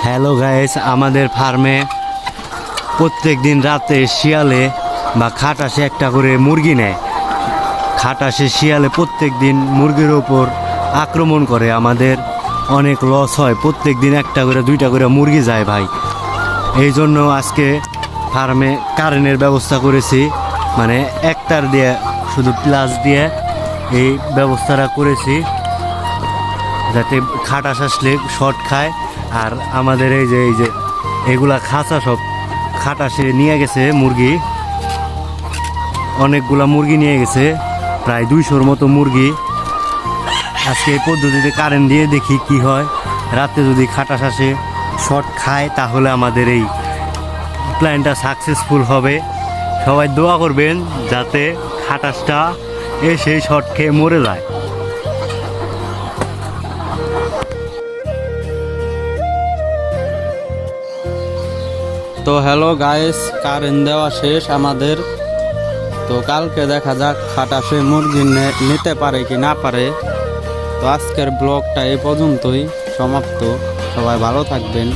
Hello guys, আমাদের ফার্মে প্রত্যেক দিন রাতে শিয়ালে বা খাটাসে একটা করে মুরগি নেয়। খাটাসে শিয়ালে প্রত্যেক দিন মুরগির ওপর আক্রমণ করে, আমাদের অনেক লস হয়। প্রত্যেক দিন একটা করে দুইটা করে মুরগি যায় ভাই। এই জন্য আজকে ফার্মে কারেন্টের ব্যবস্থা করেছি, মানে একটার দিয়ে শুধু প্লাস দিয়ে এই ব্যবস্থাটা করেছি, যাতে খাটাস আসলে শর্ট খায়। আর আমাদের এই যে এগুলা খাঁচা সব খাটাসে নিয়ে গেছে মুরগি, অনেকগুলা মুরগি নিয়ে গেছে, প্রায় 200-র মতো মুরগি। আজকে এই পদ্ধতিতে কারেন্ট দিয়ে দেখি কি হয়। রাতে যদি খাটাস আসে শর্ট খায় তাহলে আমাদের এই প্ল্যানটা সাকসেসফুল হবে। সবাই দোয়া করবেন যাতে খাটাসটা এসে শর্ট খেয়ে মরে যায়। তো হ্যালো গাইস, কারেন্ট দেওয়া শেষ আমাদের। তো কালকে দেখা যাক খাটাসে মুরগি নিতে পারে কি না পারে। তো আজকের ব্লগটা এই পর্যন্তই সমাপ্ত। সবাই ভালো থাকবেন।